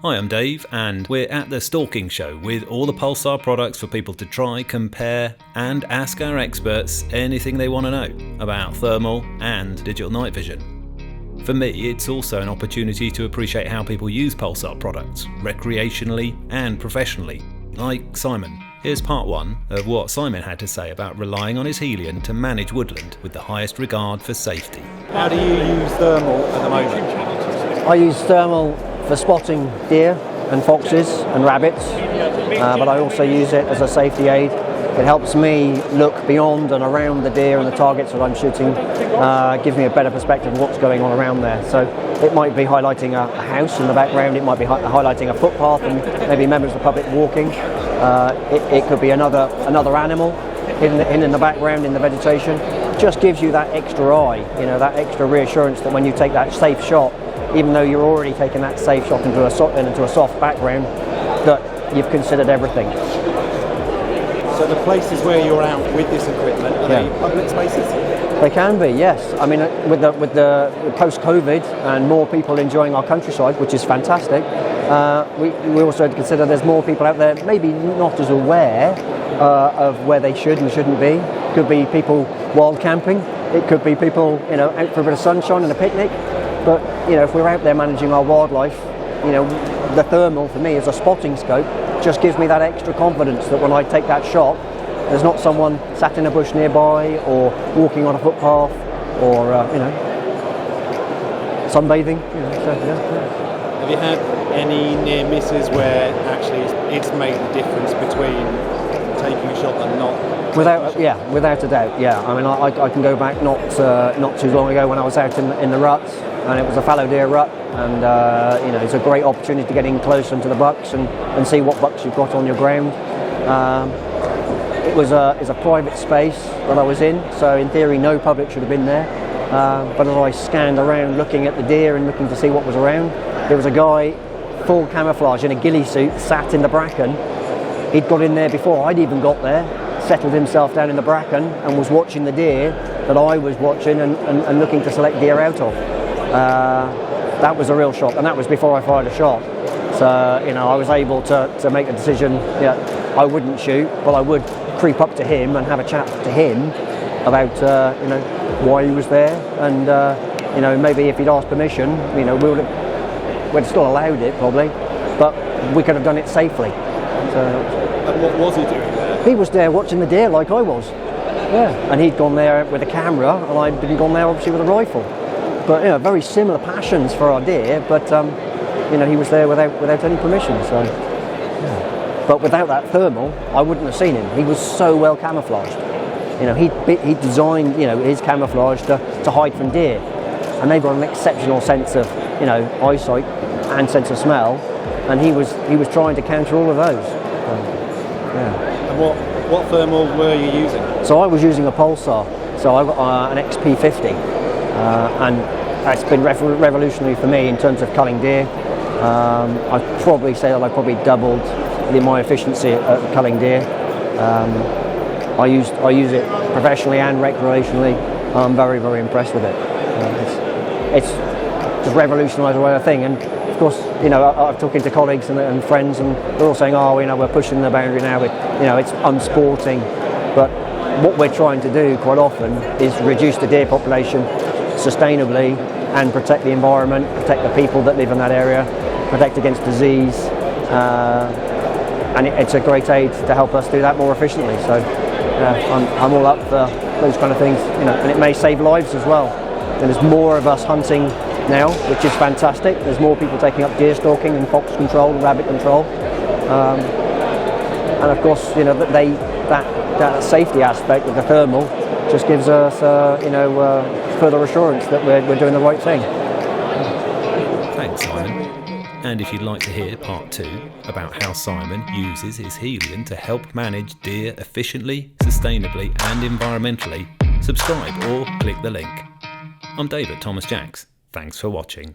Hi, I'm Dave, and we're at the Stalking Show with all the Pulsar products for people to try, compare, and ask our experts anything they want to know about thermal and digital night vision. For me, it's also an opportunity to appreciate how people use Pulsar products, recreationally and professionally, like Simon. Here's part one of what Simon had to say about relying on his Helion to manage woodland with the highest regard for safety. How do you use thermal at the moment? I use thermal for spotting deer and foxes and rabbits, but I also use it as a safety aid. It helps me look beyond and around the deer and the targets that I'm shooting, gives me a better perspective of what's going on around there. So it might be highlighting a house in the background, it might be highlighting a footpath and maybe members of the public walking. It could be another animal hidden in the background in the vegetation. It just gives you that extra eye, that extra reassurance that when you take that safe shot, even though you're already taking that safe shot into a soft background, that you've considered everything. So the places where you're out with this equipment, are they public spaces? They can be, yes. I mean, with the post-COVID and more people enjoying our countryside, which is fantastic, we also had to consider there's more people out there maybe not as aware of where they should and shouldn't be. It could be people wild camping. It could be people, out for a bit of sunshine and a picnic. But, if we're out there managing our wildlife, the thermal for me as a spotting scope just gives me that extra confidence that when I take that shot, there's not someone sat in a bush nearby or walking on a footpath or, sunbathing. Have you had any near misses where actually it's made the difference between taking a shot and not? Without a doubt, yeah. I mean, I can go back not too long ago when I was out in the rut, and it was a fallow deer rut, and it's a great opportunity to get in close into the bucks and see what bucks you've got on your ground. It was a private space that I was in, so in theory no public should have been there. But as I scanned around looking at the deer and looking to see what was around, there was a guy full camouflage in a ghillie suit sat in the bracken. He'd got in there before I'd even got there, settled himself down in the bracken and was watching the deer that I was watching and looking to select deer out of. That was a real shock, and that was before I fired a shot. So, I was able to make a decision. I wouldn't shoot, but I would creep up to him and have a chat to him about, why he was there, and, maybe if he'd asked permission, we'd still allowed it probably, but we could have done it safely. So, and what was he doing there? He was there watching the deer like I was. Yeah, and he'd gone there with a camera, and I'd been gone there obviously with a rifle. But very similar passions for our deer, but he was there without any permission. So, but without that thermal, I wouldn't have seen him. He was so well camouflaged. He designed his camouflage to hide from deer, and they've got an exceptional sense of eyesight and sense of smell, and he was trying to counter all of those. And what thermal were you using? So I was using a Pulsar. So I got an XP50, and it's been revolutionary for me in terms of culling deer. I'd probably say that I probably doubled my efficiency at culling deer. I use it professionally and recreationally. I'm very, very impressed with it. It's just revolutionised the way I think. And of course, I'm talking to colleagues and friends, and they're all saying, we're pushing the boundary now. It's unsporting. But what we're trying to do quite often is reduce the deer population sustainably and protect the environment, protect the people that live in that area, protect against disease, and it's a great aid to help us do that more efficiently. So I'm all up for those kind of things, and it may save lives as well. And there's more of us hunting now, which is fantastic. There's more people taking up deer stalking and fox control and rabbit control, and of course, that safety aspect of the thermal just gives us, further assurance that we're doing the right thing. Thanks, Simon. And if you'd like to hear part 2 about how Simon uses his Helion to help manage deer efficiently, sustainably and environmentally, subscribe or click the link. I'm Dave at thomasjacks. Thanks for watching.